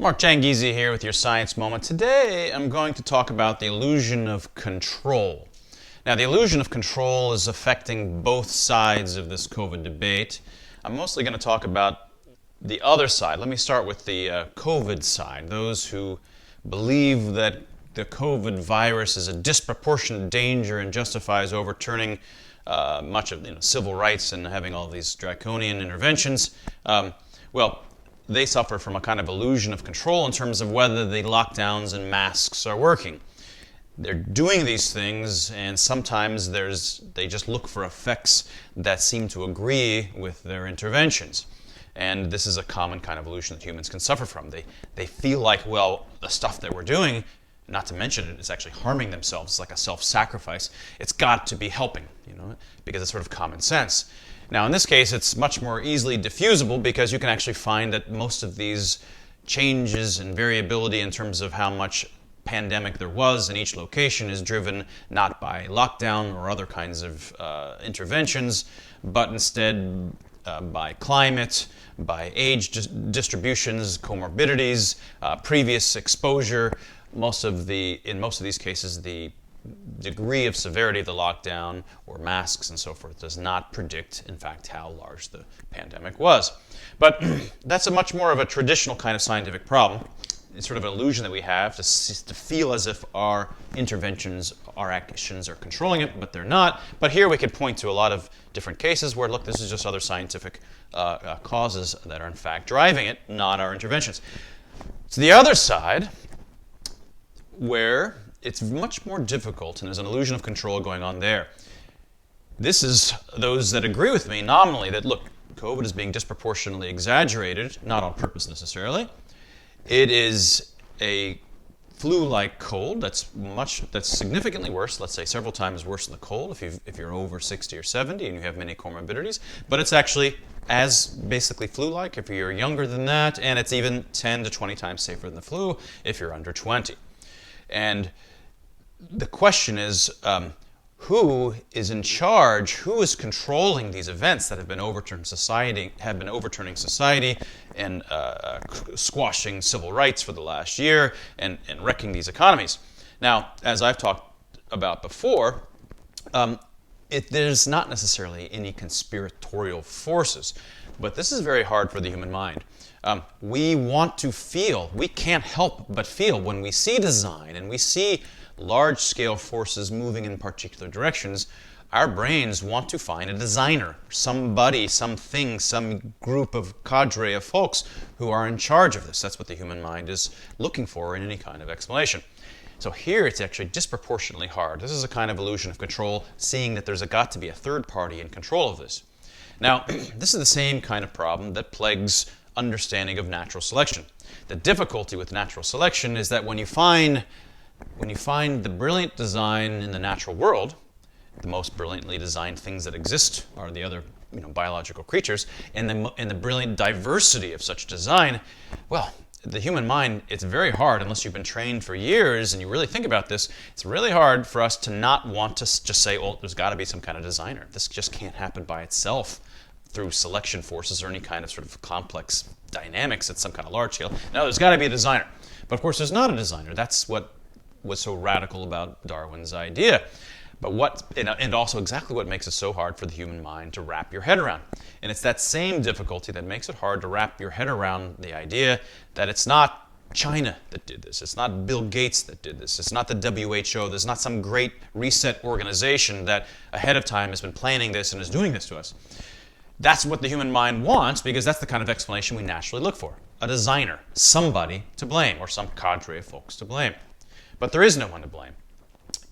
Mchangizi here with your Science Moment. Today I'm going to talk about the illusion of control. Now, the illusion of control is affecting both sides of this COVID debate. I'm mostly going to talk about the other side. Let me start with the COVID side, those who believe that the COVID virus is a disproportionate danger and justifies overturning much of civil rights and having all these draconian interventions. They suffer from a kind of illusion of control in terms of whether the lockdowns and masks are working. They're doing these things, and sometimes they just look for effects that seem to agree with their interventions. And this is a common kind of illusion that humans can suffer from. They feel like, well, the stuff that we're doing, not to mention it, it's actually harming themselves. It's like a self-sacrifice. It's got to be helping, because it's sort of common sense. Now, in this case, it's much more easily diffusible because you can actually find that most of these changes and variability in terms of how much pandemic there was in each location is driven not by lockdown or other kinds of interventions, but instead by climate, by age distributions, comorbidities, previous exposure. In most of these cases, the degree of severity of the lockdown or masks and so forth does not predict, in fact, how large the pandemic was. But that's a much more of a traditional kind of scientific problem. It's sort of an illusion that we have to feel as if our interventions, our actions are controlling it, but they're not. But here we could point to a lot of different cases where, look, this is just other scientific causes that are in fact driving it, not our interventions. To the other side, where it's much more difficult, and there's an illusion of control going on there. This is those that agree with me nominally that, look, COVID is being disproportionately exaggerated, not on purpose necessarily. It is a flu-like cold that's significantly worse, let's say several times worse than the cold if you're over 60 or 70 and you have many comorbidities. But it's actually as basically flu-like if you're younger than that, and it's even 10 to 20 times safer than the flu if you're under 20. And the question is, who is in charge? Who is controlling these events that have been overturning society and squashing civil rights for the last year and wrecking these economies? Now, as I've talked about before, there's not necessarily any conspiratorial forces, but this is very hard for the human mind. We want to feel. We can't help but feel when we see design and we see large-scale forces moving in particular directions. Our brains want to find a designer, somebody, something, some group of cadre of folks who are in charge of this. That's what the human mind is looking for in any kind of explanation. So here it's actually disproportionately hard. This is a kind of illusion of control, seeing that there's got to be a third party in control of this. Now, this is the same kind of problem that plagues understanding of natural selection. The difficulty with natural selection is that when you find the brilliant design in the natural world, the most brilliantly designed things that exist are the other biological creatures, and the brilliant diversity of such design, well, the human mind, it's very hard, unless you've been trained for years and you really think about this, it's really hard for us to not want to just say, well, there's got to be some kind of designer. This just can't happen by itself through selection forces or any kind of sort of complex dynamics at some kind of large scale. No, there's got to be a designer. But of course, there's not a designer. That's what was so radical about Darwin's idea. But and also exactly what makes it so hard for the human mind to wrap your head around. And it's that same difficulty that makes it hard to wrap your head around the idea that it's not China that did this. It's not Bill Gates that did this. It's not the WHO. There's not some great reset organization that ahead of time has been planning this and is doing this to us. That's what the human mind wants, because that's the kind of explanation we naturally look for. A designer, somebody to blame, or some cadre of folks to blame. But there is no one to blame.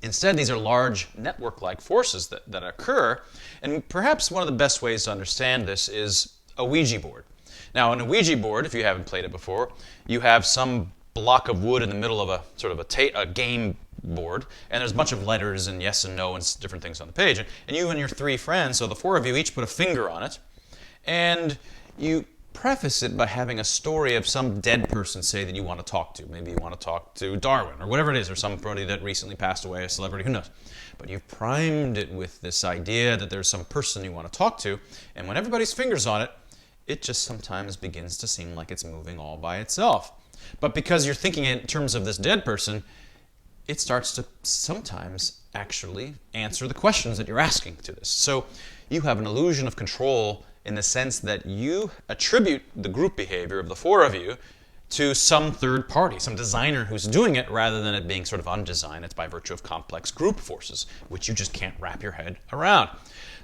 Instead, these are large network-like forces that occur, and perhaps one of the best ways to understand this is a Ouija board. Now, in a Ouija board, if you haven't played it before, you have some block of wood in the middle of a sort of a game board, and there's a bunch of letters and yes and no and different things on the page. And you and your three friends, so the four of you, each put a finger on it, and you preface it by having a story of some dead person, say, that you want to talk to. Maybe you want to talk to Darwin, or whatever it is, or somebody that recently passed away, a celebrity, who knows. But you've primed it with this idea that there's some person you want to talk to, and when everybody's finger's on it, it just sometimes begins to seem like it's moving all by itself. But because you're thinking in terms of this dead person, it starts to sometimes actually answer the questions that you're asking to this. So you have an illusion of control in the sense that you attribute the group behavior of the four of you to some third party, some designer who's doing it, rather than it being sort of undesigned. It's by virtue of complex group forces, which you just can't wrap your head around.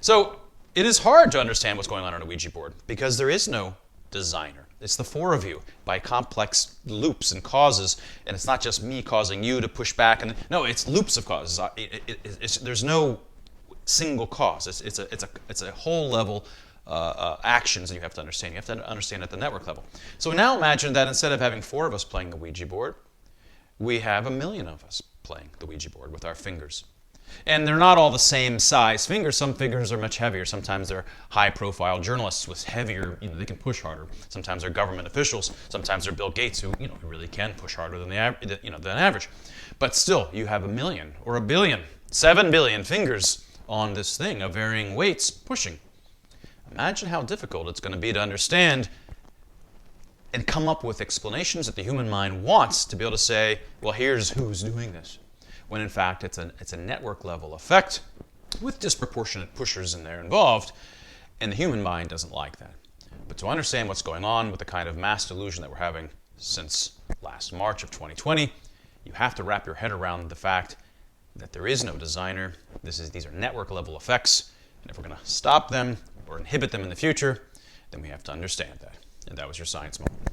So it is hard to understand what's going on a Ouija board because there is no designer. It's the four of you by complex loops and causes, and it's not just me causing you to push back. And no, it's loops of causes. There's no single cause. It's a whole level actions that you have to understand. You have to understand at the network level. So now imagine that instead of having four of us playing the Ouija board, we have 1 million of us playing the Ouija board with our fingers. And they're not all the same size fingers. Some fingers are much heavier. Sometimes they're high-profile journalists with heavier, they can push harder. Sometimes they're government officials. Sometimes they're Bill Gates who, really can push harder than than average. But still, you have 1 million or 1 billion, 7 billion fingers on this thing of varying weights pushing. Imagine how difficult it's going to be to understand and come up with explanations that the human mind wants to be able to say, well, here's who's doing this. When in fact it's a network level effect with disproportionate pushers in there involved, and the human mind doesn't like that. But to understand what's going on with the kind of mass delusion that we're having since last March of 2020, you have to wrap your head around the fact that there is no designer. These are network level effects, and if we're going to stop them or inhibit them in the future, then we have to understand that. And that was your science moment.